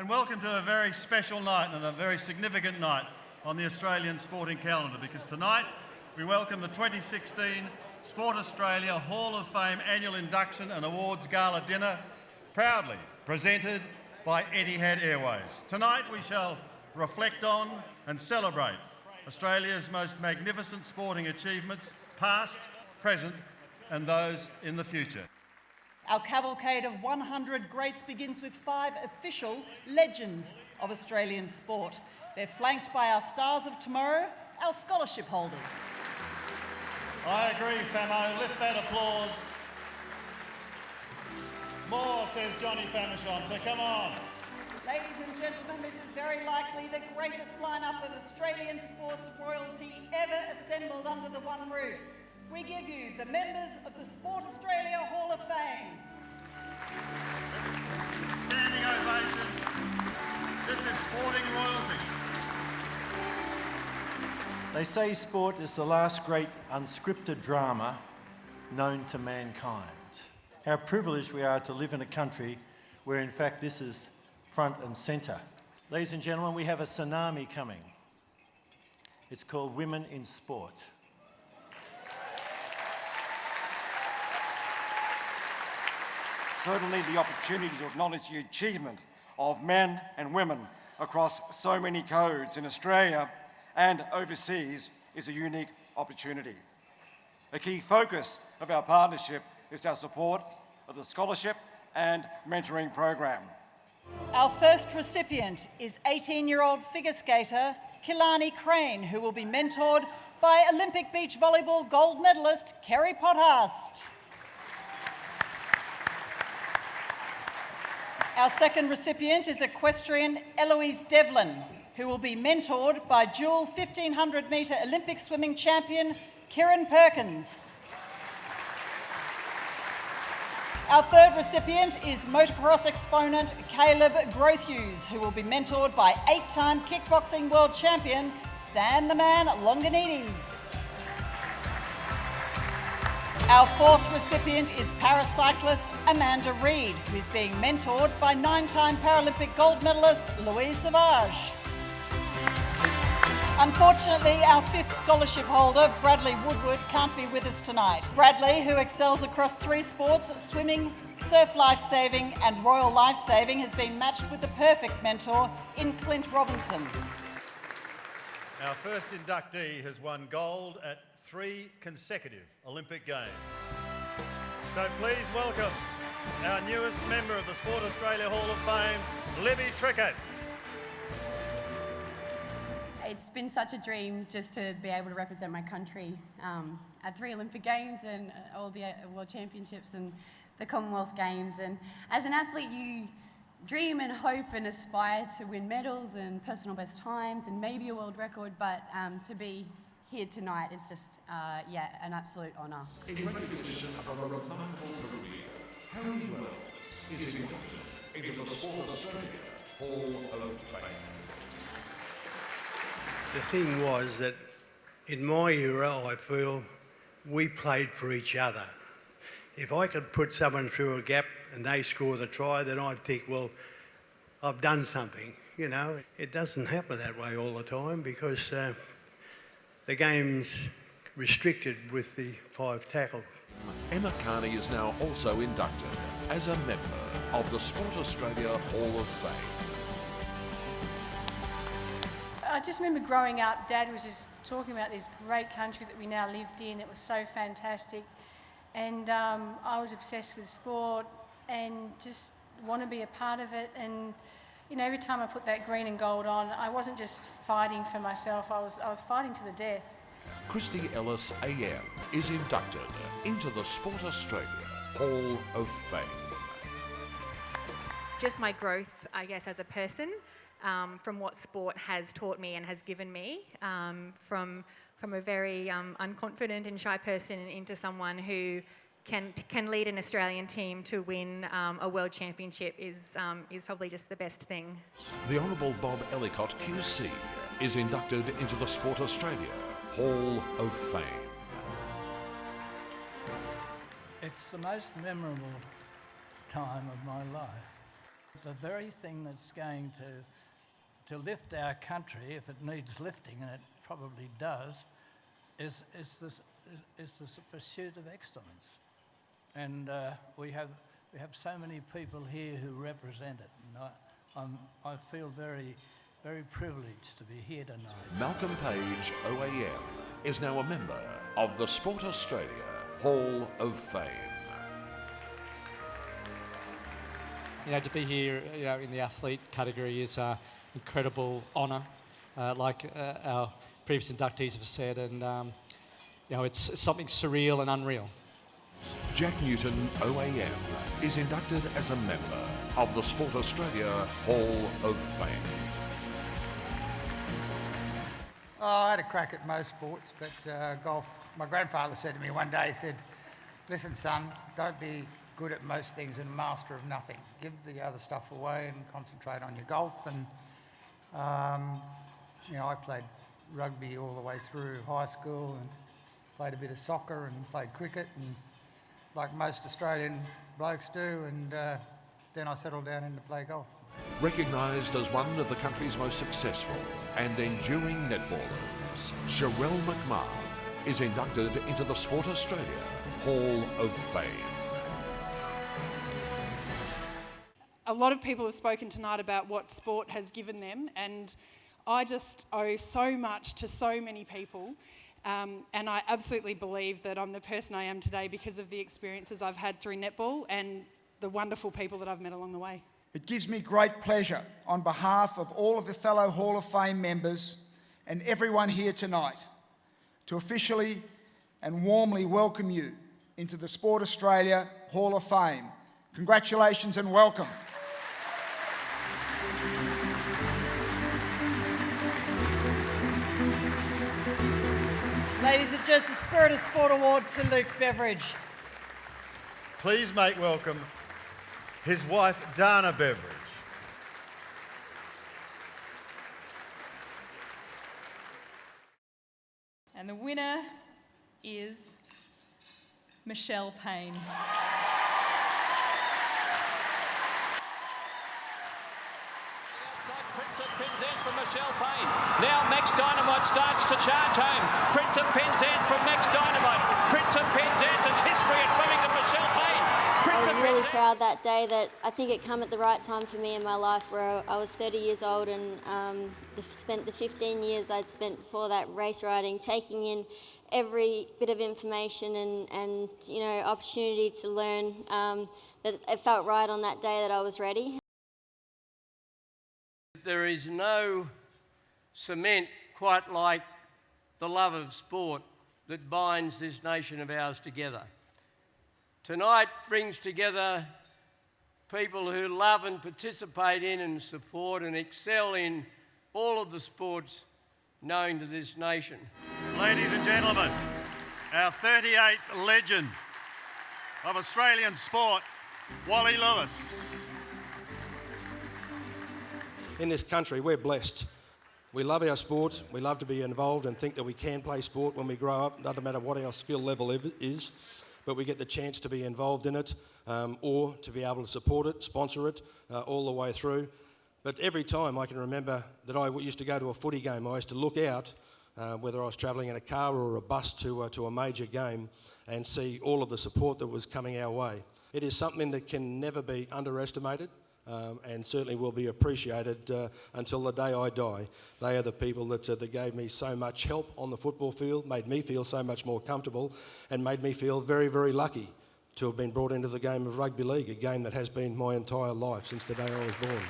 And welcome to a very special night and a very significant night on the Australian sporting calendar, because tonight we welcome the 2016 Sport Australia Hall of Fame Annual Induction and Awards Gala Dinner, proudly presented by Etihad Airways. Tonight we shall reflect on and celebrate Australia's most magnificent sporting achievements, past, present and those in the future. Our cavalcade of 100 greats begins with 5 official legends of Australian sport. They're flanked by our stars of tomorrow, our scholarship holders. I agree, Famo. Lift that applause. More, says Johnny Famishon, so come on. Ladies and gentlemen, this is very likely the greatest lineup of Australian sports royalty ever assembled under the one roof. We give you the members of the Sport Australia Hall of Fame. Standing ovation. This is sporting royalty. They say sport is the last great unscripted drama known to mankind. How privileged we are to live in a country where in fact this is front and centre. Ladies and gentlemen, we have a tsunami coming. It's called Women in Sport. Certainly the opportunity to acknowledge the achievement of men and women across so many codes in Australia and overseas is a unique opportunity. A key focus of our partnership is our support of the scholarship and mentoring program. Our first recipient is 18-year-old figure skater Killarney Crane, who will be mentored by Olympic beach volleyball gold medalist Kerry Pothast. Our second recipient is equestrian Eloise Devlin, who will be mentored by dual 1500-metre Olympic swimming champion Kieran Perkins. Our third recipient is motocross exponent Caleb Grothhughes, who will be mentored by 8-time kickboxing world champion Stan the Man Longinides. Our fourth recipient is paracyclist Amanda Reid, who's being mentored by 9-time Paralympic gold medalist Louise Savage. Unfortunately, our fifth scholarship holder, Bradley Woodward, can't be with us tonight. Bradley, who excels across 3 sports, swimming, surf lifesaving and royal lifesaving, has been matched with the perfect mentor in Clint Robinson. Our first inductee has won gold at 3 consecutive Olympic Games. So please welcome our newest member of the Sport Australia Hall of Fame, Libby Trickett. It's been such a dream just to be able to represent my country at 3 Olympic Games and all the World Championships and the Commonwealth Games. And as an athlete, you dream and hope and aspire to win medals and personal best times and maybe a world record, but to be here tonight is just, an absolute honour. In recognition of a remarkable career, Harry Wells is inducted into the Sport Australia Hall of Fame. The thing was that in my era, I feel we played for each other. If I could put someone through a gap and they score the try, then I'd think, well, I've done something. You know, it doesn't happen that way all the time because the game's restricted with the 5 tackle. Emma Carney is now also inducted as a member of the Sport Australia Hall of Fame. I just remember growing up, Dad was just talking about this great country that we now lived in. It was so fantastic. And I was obsessed with sport and just want to be a part of it. And, you know, every time I put that green and gold on, I wasn't just fighting for myself, I was fighting to the death. Kristy Ellis AM is inducted into the Sport Australia Hall of Fame. Just my growth, I guess, as a person. From what sport has taught me and has given me, from a very unconfident and shy person into someone who can lead an Australian team to win a world championship is probably just the best thing. The Honourable Bob Ellicott QC is inducted into the Sport Australia Hall of Fame. It's the most memorable time of my life. The very thing that's going to lift our country, if it needs lifting, and it probably does, is the pursuit of excellence. And we have so many people here who represent it, and I feel very, very privileged to be here tonight. Malcolm Page, OAM, is now a member of the Sport Australia Hall of Fame. You know, to be here, you know, in the athlete category is an incredible honour, like our previous inductees have said, and you know, it's something surreal and unreal. Jack Newton, OAM, is inducted as a member of the Sport Australia Hall of Fame. Oh, I had a crack at most sports, but golf, my grandfather said to me one day, he said, listen son, don't be good at most things and master of nothing. Give the other stuff away and concentrate on your golf. And, you know, I played rugby all the way through high school and played a bit of soccer and played cricket, and like most Australian blokes do, and then I settled down into play golf. Recognised as one of the country's most successful and enduring netballers, Sharelle McMahon is inducted into the Sport Australia Hall of Fame. A lot of people have spoken tonight about what sport has given them, and I just owe so much to so many people, and I absolutely believe that I'm the person I am today because of the experiences I've had through netball and the wonderful people that I've met along the way. It gives me great pleasure on behalf of all of the fellow Hall of Fame members and everyone here tonight to officially and warmly welcome you into the Sport Australia Hall of Fame. Congratulations and welcome. Ladies and gents, the Spirit of Sport Award to Luke Beveridge. Please make welcome his wife, Dana Beveridge. And the winner is Michelle Payne. From Michelle Payne. Now Max Dynamite starts to charge home. Prince of Penzance from Max Dynamite. Prince of Penzance, it's history at Flemington, Michelle Payne. I was really proud that day that I think it come at the right time for me in my life, where I was 30 years old and spent the 15 years I'd spent before that race riding, taking in every bit of information and you know, opportunity to learn, that it felt right on that day that I was ready. There is no cement quite like the love of sport that binds this nation of ours together. Tonight brings together people who love and participate in and support and excel in all of the sports known to this nation. Ladies and gentlemen, our 38th legend of Australian sport, Wally Lewis. In this country, we're blessed. We love our sport, we love to be involved and think that we can play sport when we grow up, doesn't matter what our skill level is, but we get the chance to be involved in it or to be able to support it, sponsor it all the way through. But every time I can remember that I used to go to a footy game, I used to look out, whether I was travelling in a car or a bus to a major game, and see all of the support that was coming our way. It is something that can never be underestimated. And certainly will be appreciated until the day I die. They are the people that gave me so much help on the football field, made me feel so much more comfortable, and made me feel very, very lucky to have been brought into the game of rugby league, a game that has been my entire life since the day I was born.